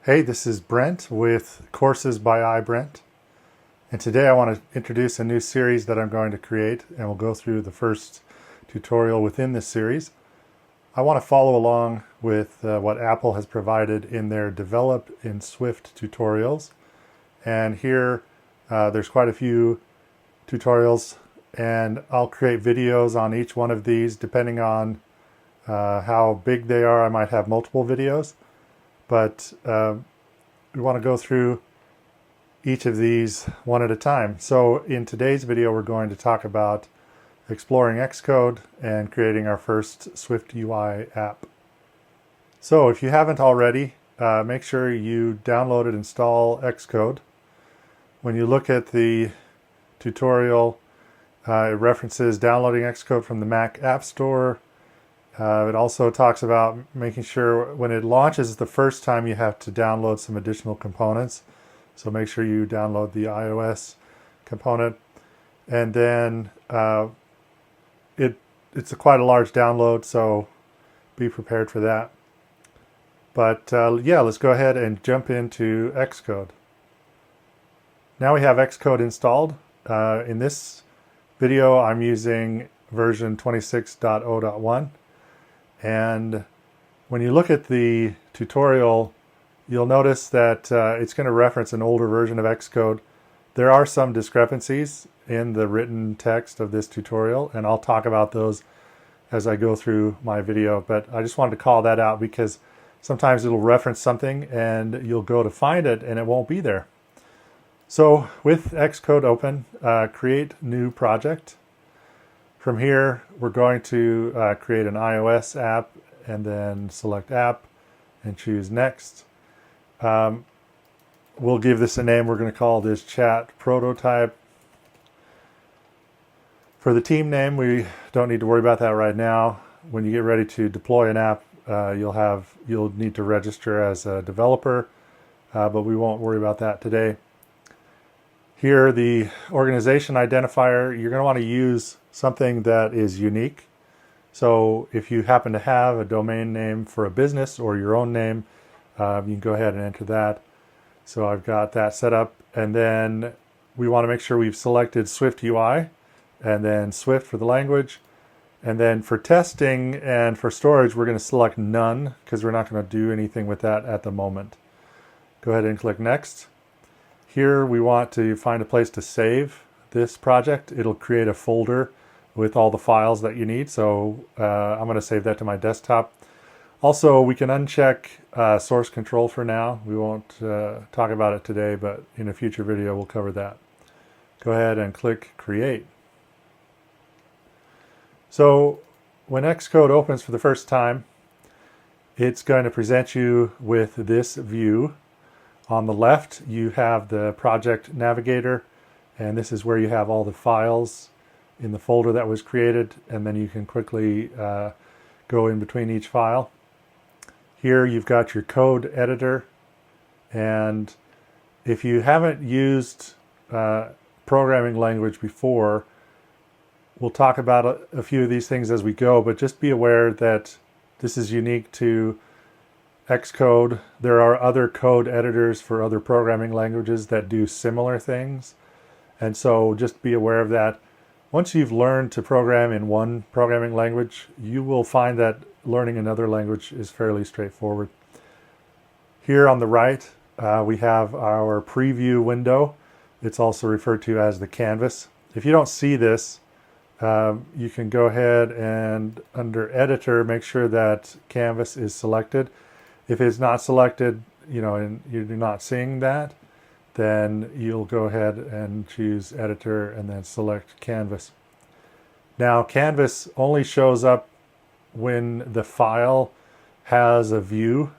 Hey, this is Brent with Courses by iBrent, and today I want to introduce a new series that I'm going to create, and we'll go through the first tutorial within this series. I want to follow along with what Apple has provided in their Develop in Swift tutorials, and here there's quite a few tutorials, and I'll create videos on each one of these depending on how big they are. I might have multiple videos. But we want to go through each of these one at a time. So in today's video, we're going to talk about exploring Xcode and creating our first SwiftUI app. So if you haven't already, make sure you download and install Xcode. When you look at the tutorial, it references downloading Xcode from the Mac App Store. It also talks about making sure when it launches the first time you have to download some additional components. So make sure you download the iOS component. And then it's quite a large download, so be prepared for that. But yeah, let's go ahead and jump into Xcode. Now we have Xcode installed. In this video, I'm using version 26.0.1. And when you look at the tutorial, you'll notice that it's going to reference an older version of Xcode. There are some discrepancies in the written text of this tutorial, and I'll talk about those as I go through my video. But I just wanted to call that out because sometimes it'll reference something and you'll go to find it and it won't be there. So with Xcode open, create new project. From here, we're going to create an iOS app and then select app and choose next. We'll give this a name. We're going to call this chat prototype. For the team name, we don't need to worry about that right now. When you get ready to deploy an app, you'll need to register as a developer, but we won't worry about that today. Here, the organization identifier, you're going to want to use something that is unique. So if you happen to have a domain name for a business or your own name, you can go ahead and enter that. So I've got that set up. And then we want to make sure we've selected SwiftUI and then Swift for the language. And then for testing and for storage, we're going to select none because we're not going to do anything with that at the moment. Go ahead and click next. Here we want to find a place to save this project. It'll create a folder with all the files that you need. So I'm going to save that to my desktop. Also, we can uncheck source control for now. We won't talk about it today, but in a future video we'll cover that. Go ahead and click create. So when Xcode opens for the first time, it's going to present you with this view. On the left, you have the project navigator, and this is where you have all the files in the folder that was created, and then you can quickly go in between each file. Here you've got your code editor, and if you haven't used programming language before, we'll talk about a few of these things as we go, but just be aware that this is unique to Xcode. There are other code editors for other programming languages that do similar things. And so just be aware of that. Once you've learned to program in one programming language, you will find that learning another language is fairly straightforward. Here on the right, we have our preview window. It's also referred to as the canvas. If you don't see this, you can go ahead and under editor, make sure that canvas is selected. If it's not selected, and you're not seeing that, then you'll go ahead and choose editor and then select canvas. Now, canvas only shows up when the file has a view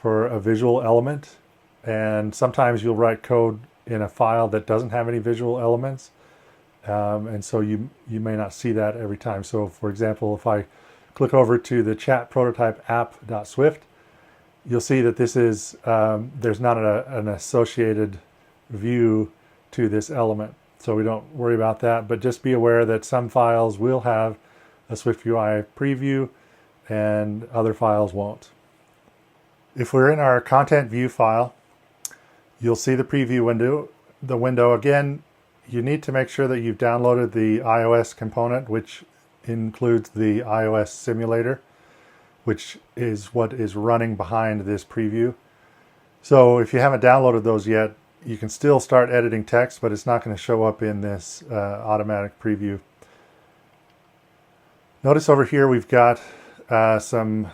for a visual element. And sometimes you'll write code in a file that doesn't have any visual elements. And so you may not see that every time. So for example, if I click over to the chat prototype app.swift, you'll see that this is, there's not an associated view to this element. So we don't worry about that, but just be aware that some files will have a SwiftUI preview and other files won't. If we're in our content view file, you'll see the preview window. The window again, you need to make sure that you've downloaded the iOS component, which includes the iOS simulator, which is what is running behind this preview. So if you haven't downloaded those yet, you can still start editing text, but it's not going to show up in this automatic preview. Notice over here we've got some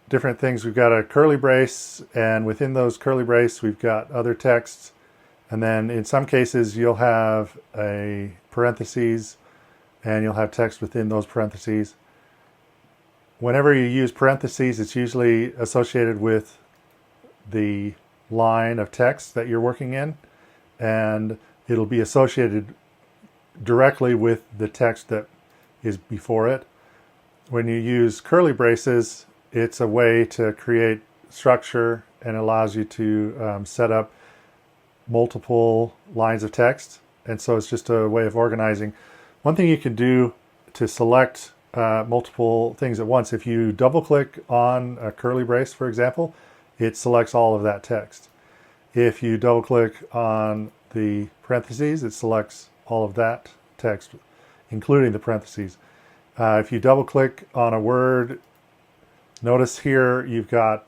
different things. We've got a curly brace, and within those curly brace we've got other texts, and then in some cases you'll have a parentheses and you'll have text within those parentheses. Whenever you use parentheses, it's usually associated with the line of text that you're working in, and it'll be associated directly with the text that is before it. When you use curly braces, it's a way to create structure and allows you to set up multiple lines of text. And so it's just a way of organizing. One thing you can do to select multiple things at once, if you double click on a curly brace, for example, it selects all of that text. If you double click on the parentheses, it selects all of that text, including the parentheses. If you double click on a word, notice here you've got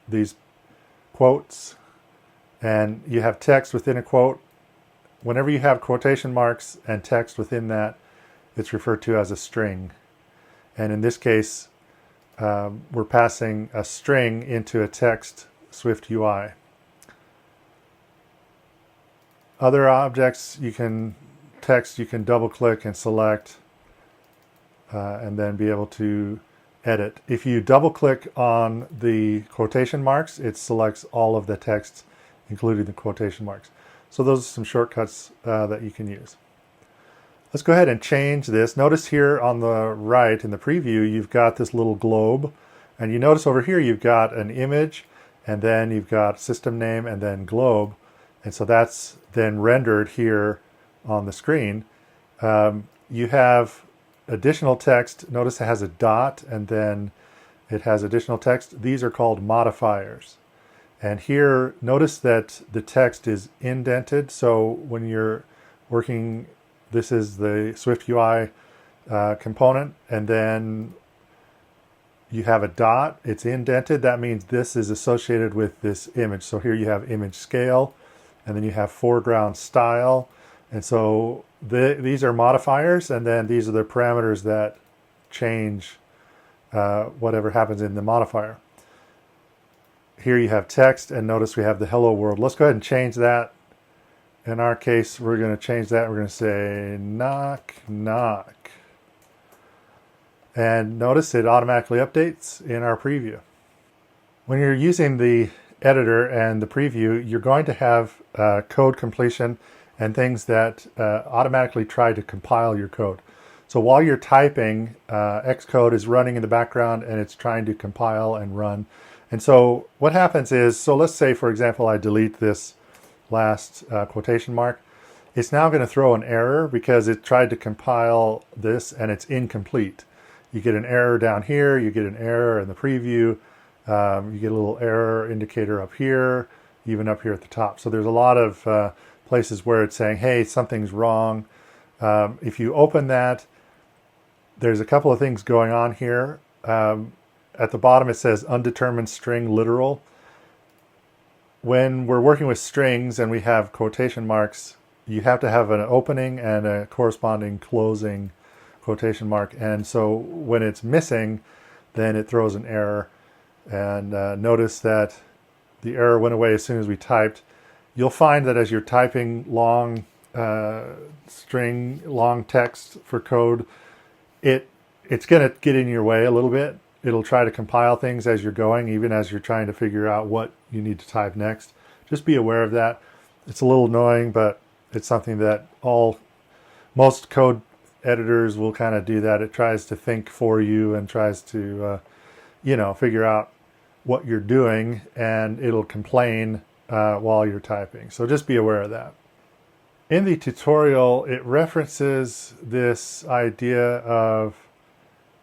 these quotes and you have text within a quote. Whenever you have quotation marks and text within that, it's referred to as a string. And in this case, we're passing a string into a text SwiftUI. Other objects you can double click and select and then be able to edit. If you double click on the quotation marks, it selects all of the text, including the quotation marks. So those are some shortcuts that you can use. Let's go ahead and change this. Notice here on the right in the preview, you've got this little globe, and you notice over here you've got an image, and then you've got system name and then globe, and so that's then rendered here on the screen. You have additional text. Notice it has a dot and then it has additional text. These are called modifiers. And here, notice that the text is indented. So when you're working, this is the SwiftUI component, and then you have a dot, it's indented. That means this is associated with this image. So here you have image scale, and then you have foreground style. And so these are modifiers, and then these are the parameters that change whatever happens in the modifier. Here you have text, and notice we have the hello world. Let's go ahead and change that. In our case, we're going to change that. We're going to say knock, knock. And notice it automatically updates in our preview. When you're using the editor and the preview, you're going to have code completion and things that automatically try to compile your code. So while you're typing, Xcode is running in the background and it's trying to compile and run. And so what happens is, so let's say, for example, I delete this last quotation mark. It's now going to throw an error because it tried to compile this and it's incomplete. You get an error down here, you get an error in the preview, you get a little error indicator up here, even up here at the top. So there's a lot of places where it's saying, hey, something's wrong. If you open that, there's a couple of things going on here. At the bottom it says undetermined string literal. When we're working with strings and we have quotation marks, you have to have an opening and a corresponding closing quotation mark. And so when it's missing, then it throws an error. And notice that the error went away as soon as we typed. You'll find that as you're typing long long text for code, it's going to get in your way a little bit. It'll try to compile things as you're going, even as you're trying to figure out what you need to type next. Just be aware of that. It's a little annoying, but it's something that most code editors will kind of do that. It tries to think for you and tries to, figure out what you're doing, and it'll complain while you're typing. So just be aware of that. In the tutorial, it references this idea of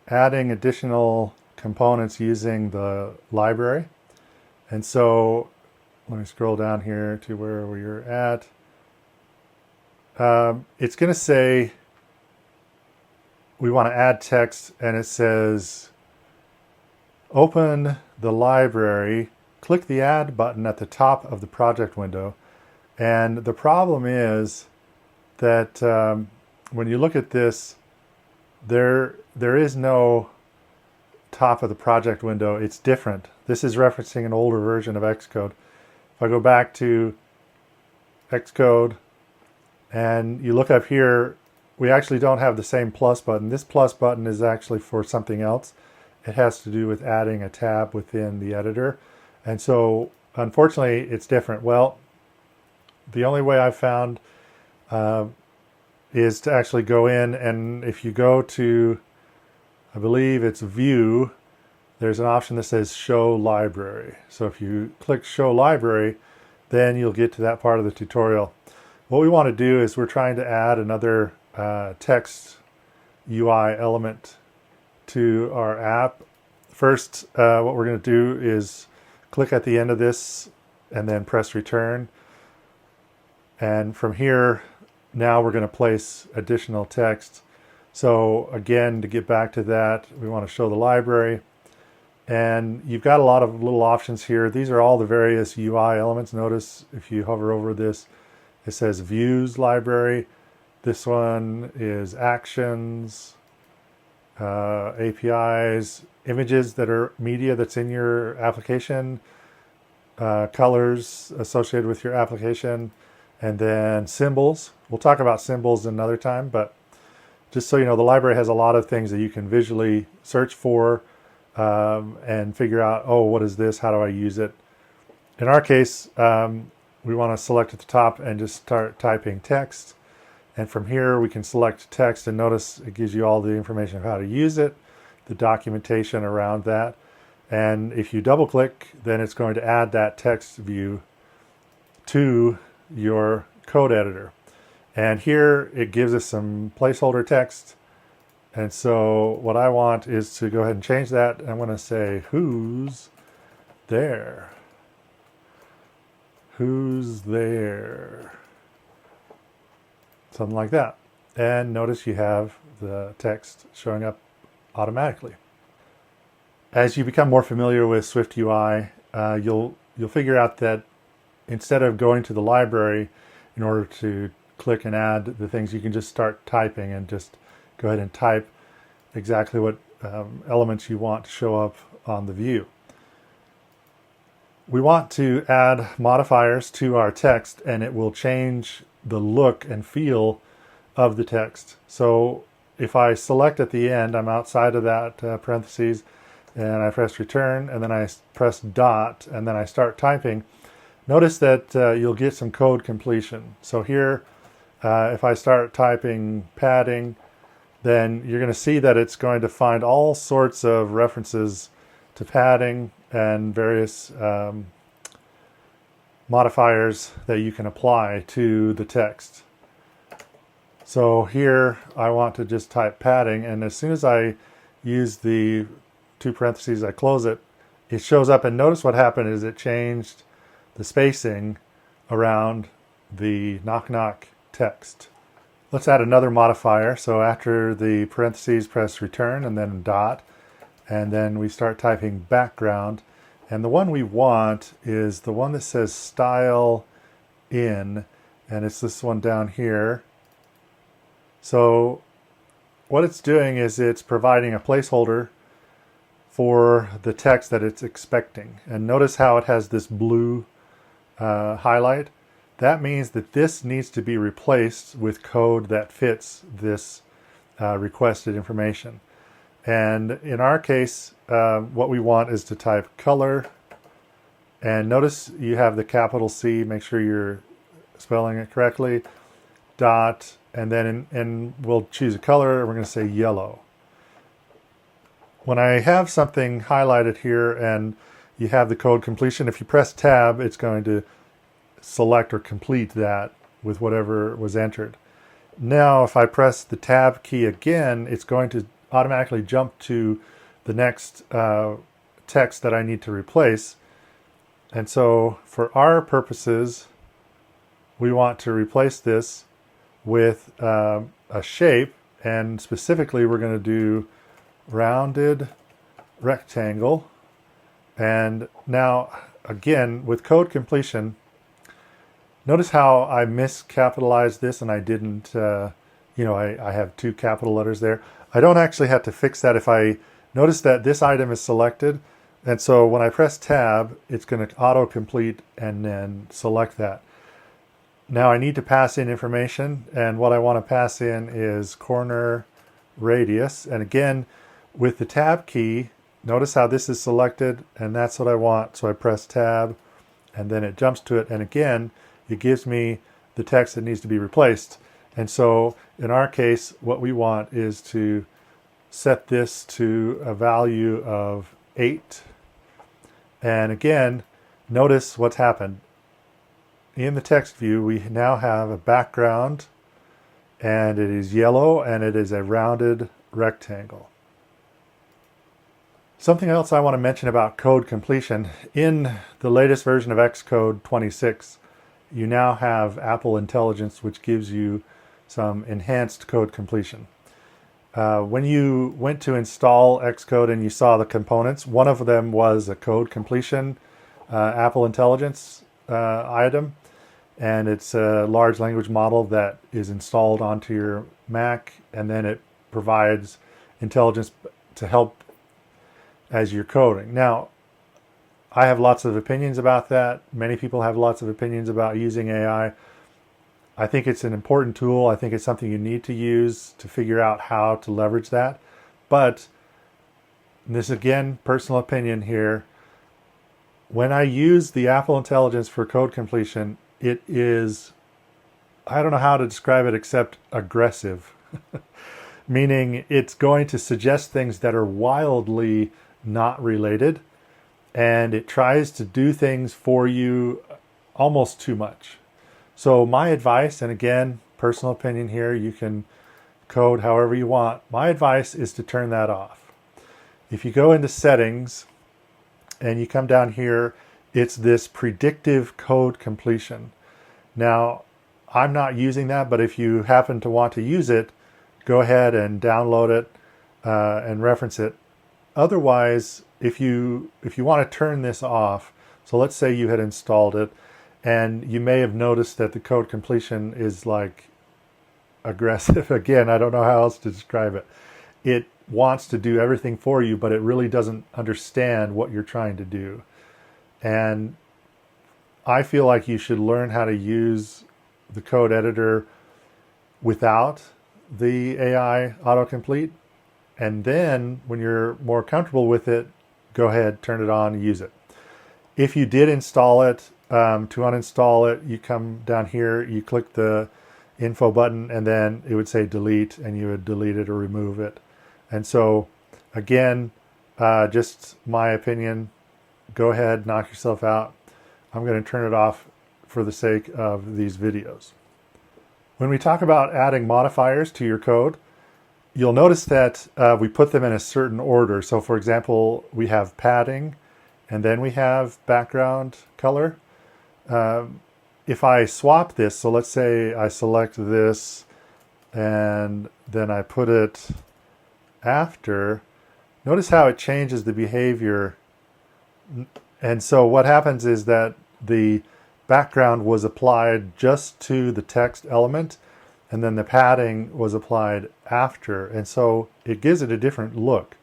adding additional components using the library. And so let me scroll down here to where we're at. It's going to say we want to add text, and it says open the library, click the add button at the top of the project window. And the problem is that when you look at this, there is no top of the project window. It's different. This is referencing an older version of Xcode. If I go back to Xcode and you look up here, we actually don't have the same plus button. This plus button is actually for something else. It has to do with adding a tab within the editor. And so unfortunately it's different. Well, the only way I've found is to actually go in, and if you go to, I believe it's View, there's an option that says Show Library. So if you click Show Library, then you'll get to that part of the tutorial. What we want to do is we're trying to add another text UI element to our app. First, what we're going to do is click at the end of this and then press return. And from here, now we're going to place additional text. So again, to get back to that, we want to show the library. And you've got a lot of little options here. These are all the various UI elements. Notice if you hover over this, it says Views Library. This one is Actions, APIs, images that are media that's in your application, colors associated with your application, and then symbols. We'll talk about symbols another time, but just so you know, the library has a lot of things that you can visually search for and figure out, oh, what is this? How do I use it? In our case, we want to select at the top and just start typing text. And from here, we can select text, and notice it gives you all the information of how to use it, the documentation around that. And if you double click, then it's going to add that text view to your code editor. And here it gives us some placeholder text. And so what I want is to go ahead and change that. I'm going to say, who's there? Who's there? Something like that. And notice you have the text showing up automatically. As you become more familiar with SwiftUI, you'll figure out that instead of going to the library in order to click and add the things, you can just start typing and just go ahead and type exactly what elements you want to show up on the view. We want to add modifiers to our text, and it will change the look and feel of the text. So if I select at the end, I'm outside of that parentheses, and I press return, and then I press dot, and then I start typing. Notice that you'll get some code completion. So here, if I start typing padding, then you're going to see that it's going to find all sorts of references to padding and various modifiers that you can apply to the text. So here I want to just type padding, and as soon as I use the two parentheses, I close it, it shows up, and notice what happened is it changed the spacing around the knock knock text. Let's add another modifier. So after the parentheses, press return and then dot, and then we start typing background. And the one we want is the one that says style in, and it's this one down here. So what it's doing is it's providing a placeholder for the text that it's expecting. And notice how it has this blue highlight. That means that this needs to be replaced with code that fits this requested information. And in our case, what we want is to type color. And notice you have the capital C, make sure you're spelling it correctly, dot, and then and we'll choose a color, and we're going to say yellow. When I have something highlighted here and you have the code completion, if you press tab, it's going to select or complete that with whatever was entered. Now, if I press the tab key again, it's going to automatically jump to the next text that I need to replace. And so for our purposes, we want to replace this with a shape, and specifically we're going to do rounded rectangle. And now again, with code completion, notice how I miscapitalized this and I didn't, I have two capital letters there. I don't actually have to fix that if I notice that this item is selected. And so when I press tab, it's going to auto-complete and then select that. Now I need to pass in information, and what I want to pass in is corner radius. And again, with the tab key, notice how this is selected, and that's what I want. So I press tab, and then it jumps to it. And again, it gives me the text that needs to be replaced. And so in our case, what we want is to set this to a value of 8. And again, notice what's happened. In the text view, we now have a background, and it is yellow, and it is a rounded rectangle. Something else I want to mention about code completion. In the latest version of Xcode 26, you now have Apple Intelligence, which gives you some enhanced code completion. When you went to install Xcode and you saw the components, one of them was a code completion Apple Intelligence item, and it's a large language model that is installed onto your Mac, and then it provides intelligence to help as you're coding. Now, I have lots of opinions about that. Many people have lots of opinions about using AI. I think it's an important tool. I think it's something you need to use to figure out how to leverage that. But this, again, personal opinion here. When I use the Apple Intelligence for code completion, it is, I don't know how to describe it except aggressive. Meaning it's going to suggest things that are wildly not related, and it tries to do things for you almost too much. So my advice, and again, personal opinion here, you can code however you want. My advice is to turn that off. If you go into settings and you come down here, it's this predictive code completion. Now, I'm not using that, but if you happen to want to use it, go ahead and download it and reference it. Otherwise, if you want to turn this off, so let's say you had installed it, and you may have noticed that the code completion is like aggressive. Again, I don't know how else to describe it. It wants to do everything for you, but it really doesn't understand what you're trying to do. And I feel like you should learn how to use the code editor without the AI autocomplete. And then when you're more comfortable with it, go ahead, turn it on, and use it. If you did install it, to uninstall it, you come down here, you click the info button, and then it would say delete, and you would delete it or remove it. And so, again, just my opinion, go ahead, knock yourself out. I'm going to turn it off for the sake of these videos. When we talk about adding modifiers to your code, you'll notice that we put them in a certain order. So for example, we have padding, and then we have background color. If I swap this, so let's say I select this and then I put it after, notice how it changes the behavior. And so what happens is that the background was applied just to the text element, and then the padding was applied after. And so it gives it a different look.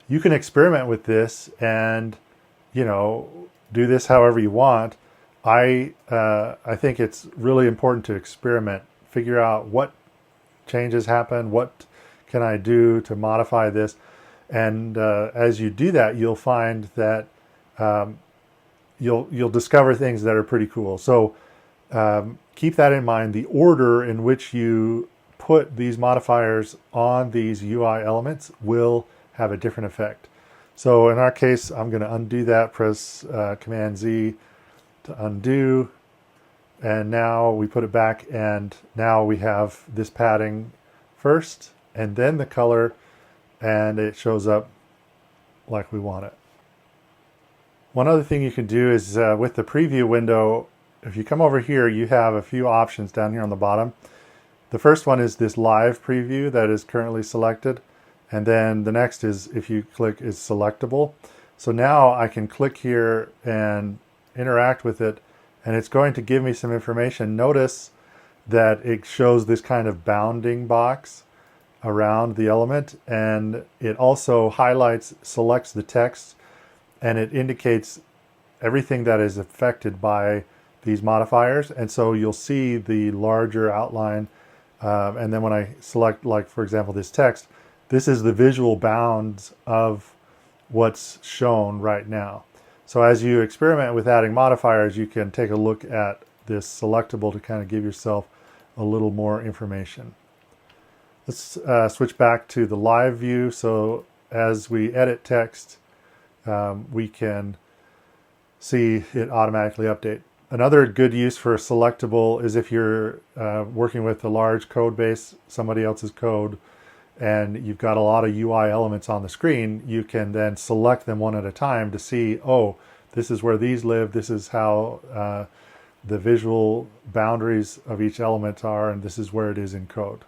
You can experiment with this and, do this however you want. I think it's really important to experiment, figure out what changes happen, what can I do to modify this. And as you do that, you'll find that you'll discover things that are pretty cool. So keep that in mind. The order in which you put these modifiers on these UI elements will have a different effect. So in our case, I'm going to undo that, press Command Z to undo. And now we put it back, and now we have this padding first and then the color, and it shows up like we want it. One other thing you can do is with the preview window, if you come over here, you have a few options down here on the bottom. The first one is this live preview that is currently selected. And then the next is, if you click, is selectable. So now I can click here and interact with it, and it's going to give me some information. Notice that it shows this kind of bounding box around the element, and it also highlights, selects the text, and it indicates everything that is affected by these modifiers. And so you'll see the larger outline. And then when I select, like, for example, this text, this is the visual bounds of what's shown right now. So as you experiment with adding modifiers, you can take a look at this selectable to kind of give yourself a little more information. Let's switch back to the live view. So as we edit text, we can see it automatically update. Another good use for selectable is if you're working with a large code base, somebody else's code, and you've got a lot of UI elements on the screen, you can then select them one at a time to see, oh, this is where these live, this is how the visual boundaries of each element are, and this is where it is in code.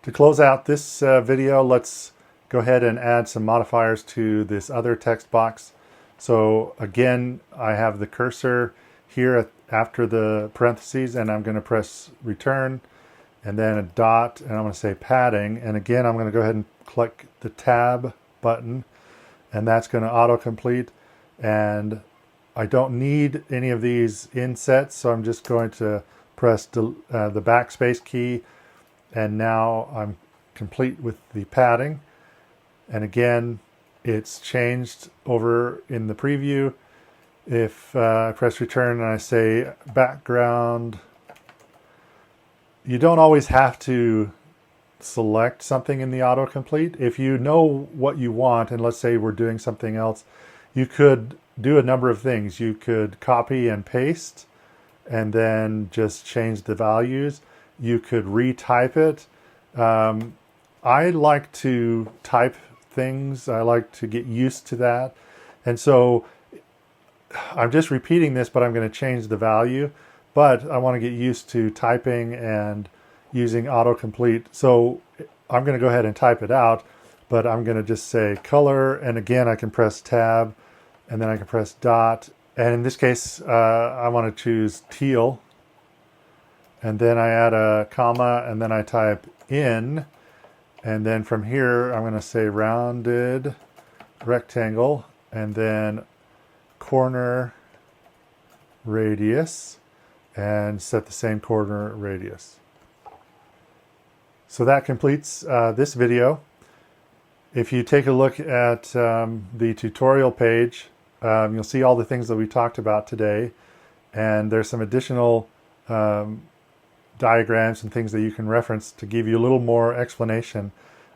To close out this video, let's go ahead and add some modifiers to this other text box. So again, I have the cursor here after the parentheses, and I'm going to press return, and then a dot, and I'm going to say padding. And again, I'm going to go ahead and click the tab button, and that's going to autocomplete. And I don't need any of these insets, so I'm just going to press the backspace key, and now I'm complete with the padding. And again, it's changed over in the preview. If I press return and I say background, you don't always have to select something in the autocomplete. If you know what you want, and let's say we're doing something else, you could do a number of things. You could copy and paste and then just change the values. You could retype it. I like to type things. I like to get used to that. And so I'm just repeating this, but I'm going to change the value. But I want to get used to typing and using autocomplete. So I'm going to go ahead and type it out, but I'm going to just say color. And again, I can press tab, and then I can press dot. And in this case, I want to choose teal. And then I add a comma, and then I type in. And then from here, I'm going to say rounded rectangle, and then corner radius, and set the same corner radius. So that completes this video. If you take a look at the tutorial page, you'll see all the things that we talked about today, and there's some additional diagrams and things that you can reference to give you a little more explanation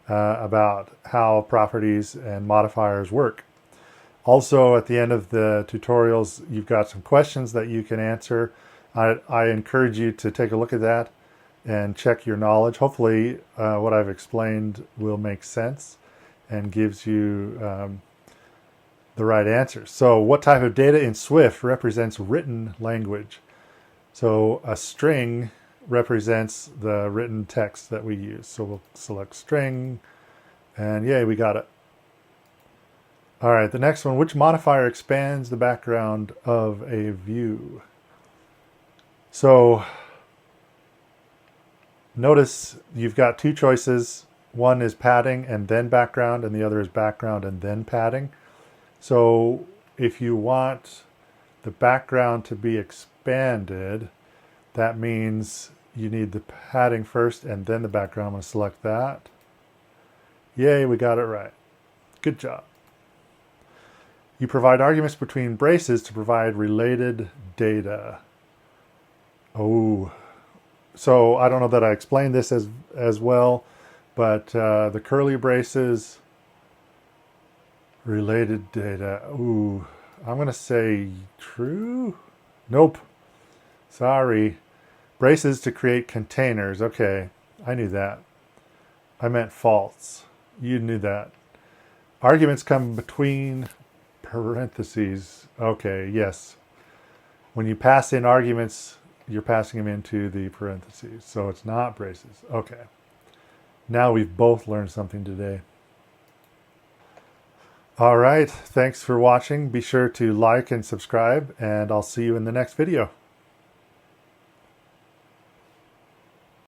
about how properties and modifiers work. Also, at the end of the tutorials, you've got some questions that you can answer. I encourage you to take a look at that and check your knowledge. Hopefully what I've explained will make sense and gives you the right answers. So what type of data in Swift represents written language? So a string represents the written text that we use. So we'll select string, and yay, we got it. All right, the next one, which modifier expands the background of a view? So notice you've got two choices. One is padding and then background, and the other is background and then padding. So if you want the background to be expanded, that means you need the padding first and then the background. I'm going to select that. Yay, we got it right. Good job. You provide arguments between braces to provide related data. Oh, so I don't know that I explained this as well, but the curly braces, related data. Ooh, I'm going to say true. Nope. Sorry. Braces to create containers. Okay, I knew that. I meant false. You knew that. Arguments come between parentheses. Okay, yes. When you pass in arguments, you're passing them into the parentheses. So it's not braces. Okay. Now we've both learned something today. All right. Thanks for watching. Be sure to like and subscribe, and I'll see you in the next video.